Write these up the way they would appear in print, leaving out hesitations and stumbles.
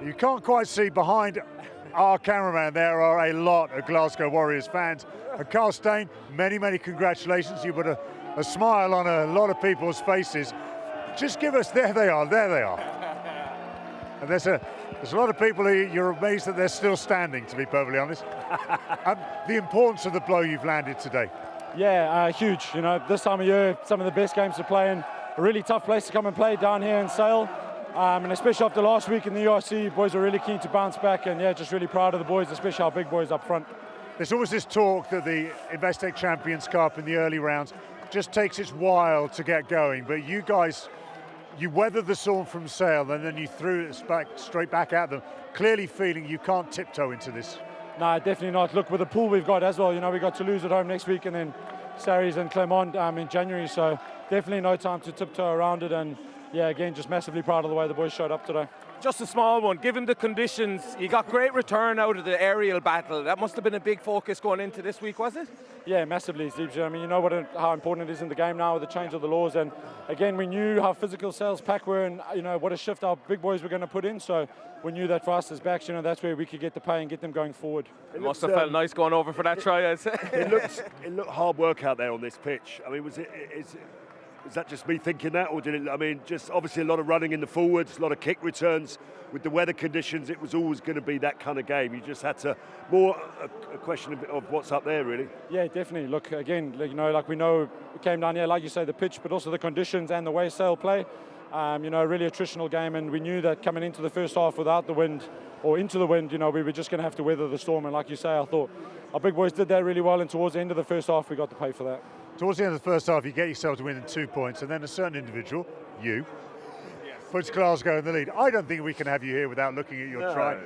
You can't quite see behind our cameraman, there are a lot of Glasgow Warriors fans. And Kyle Steyn, many, many congratulations. You put a smile on a lot of people's faces. Just give us, there they are. And there's a lot of people who you're amazed that they're still standing, to be perfectly honest. The importance of the blow you've landed today. Yeah, huge. You know, this time of year, some of the best games to play in. A really tough place to come and play down here in Sale. And especially after last week in the URC, boys are really keen to bounce back, and yeah, just really proud of the boys, especially our big boys up front. There's always this talk that the Investec Champions Cup in the early rounds just takes its while to get going, but you guys, you weathered the storm from Sale and then you threw it straight back at them, clearly feeling you can't tiptoe into this. No, definitely not. Look, with the pool we've got as well, you know, we got Toulouse at home next week and then Sarries and Clermont in January, so definitely no time to tiptoe around it. And yeah, again, just massively proud of the way the boys showed up today. Just a small one, given the conditions, you got great return out of the aerial battle. That must have been a big focus going into this week, was it? Yeah, massively, Steve. I mean, you know how important it is in the game now with the change of the laws. And again, we knew how physical Sale's pack were and, you know, what a shift our big boys were going to put in. So we knew that for us as backs, you know, that's where we could get the pay and get them going forward. It must have felt nice going over for that try, I'd say. It looked hard work out there on this pitch. I mean, is that just me thinking that, or did it, I mean, just obviously a lot of running in the forwards, a lot of kick returns. With the weather conditions, it was always going to be that kind of game. You just had to, a question of what's up there, really. Yeah, definitely. Look, again, you know, like we know, we came down here, like you say, the pitch, but also the conditions and the way Sale play. You know, really attritional game, and we knew that coming into the first half without the wind, or into the wind, you know, we were just going to have to weather the storm. And like you say, I thought our big boys did that really well, and towards the end of the first half, we got to pay for that. Towards the end of the first half, you get yourself to win in 2 points, and then a certain individual, you, puts Glasgow in the lead. I don't think we can have you here without looking at your try.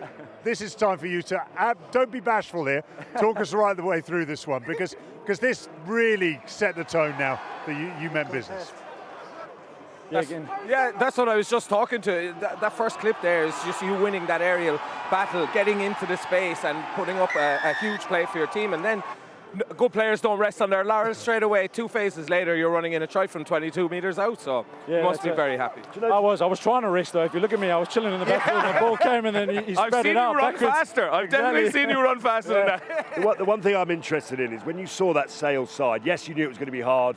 This is time for you to, don't be bashful here, talk us right the way through this one, because this really set the tone now that you meant business. Yeah, that's what I was just talking to. That first clip there is just you winning that aerial battle, getting into the space and putting up a huge play for your team, and then good players don't rest on their laurels straight away. 2 phases later, you're running in a try from 22 metres out, so you must be very happy. I was trying to rest though. If you look at me, I was chilling in the backfield and the ball came and then he spread it out backwards. I've definitely seen you run faster than that. The one thing I'm interested in is when you saw that Sale side, yes, you knew it was going to be hard,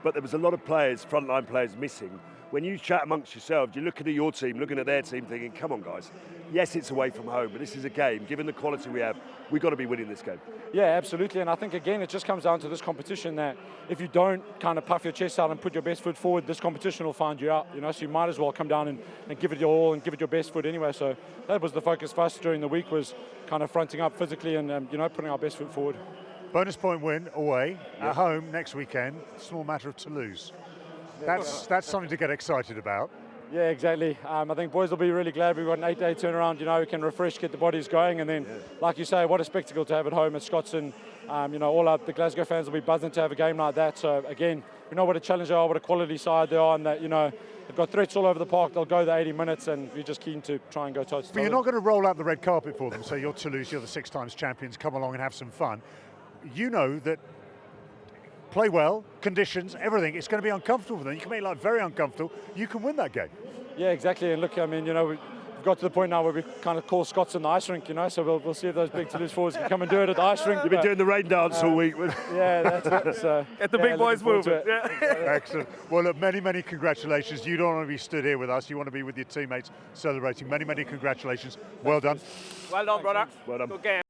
but there was a lot of players, frontline players missing. When you chat amongst yourselves, you're looking at your team, looking at their team, thinking, come on, guys. Yes, it's away from home, but this is a game. Given the quality we have, we've got to be winning this game. Yeah, absolutely. And I think, again, it just comes down to this competition that if you don't kind of puff your chest out and put your best foot forward, this competition will find you out. You know, so you might as well come down and give it your all and give it your best foot anyway. So that was the focus for us during the week, was kind of fronting up physically and, you know, putting our best foot forward. Bonus point win away, at home next weekend. Small matter of Toulouse. That's something to get excited about. Yeah, exactly. I think boys will be really glad we've got an 8-day turnaround. You know, we can refresh, get the bodies going, and then, like you say, what a spectacle to have at home at Scotstoun. You know, all the Glasgow fans will be buzzing to have a game like that. So again, we know what a challenge they are, what a quality side they are, and that, you know, they've got threats all over the park. They'll go the 80 minutes, and we're just keen to try and go toe-to-toe. But you're not going to roll out the red carpet for them. So you're Toulouse, you're the 6 times champions. Come along and have some fun. You know that. Play well, conditions, everything. It's going to be uncomfortable for them. You can make life very uncomfortable. You can win that game. Yeah, exactly. And look, I mean, you know, we've got to the point now where we kind of call Scots in the ice rink, you know, so we'll see if those big Toulouse forwards can come and do it at the ice rink. You've been doing the rain dance all week. Yeah, that's it. So, get the big boys moving. Excellent. Well, look, many, many congratulations. You don't want to be stood here with us. You want to be with your teammates celebrating. Many, many congratulations. Well done. Well done, brother. Well done. Good game.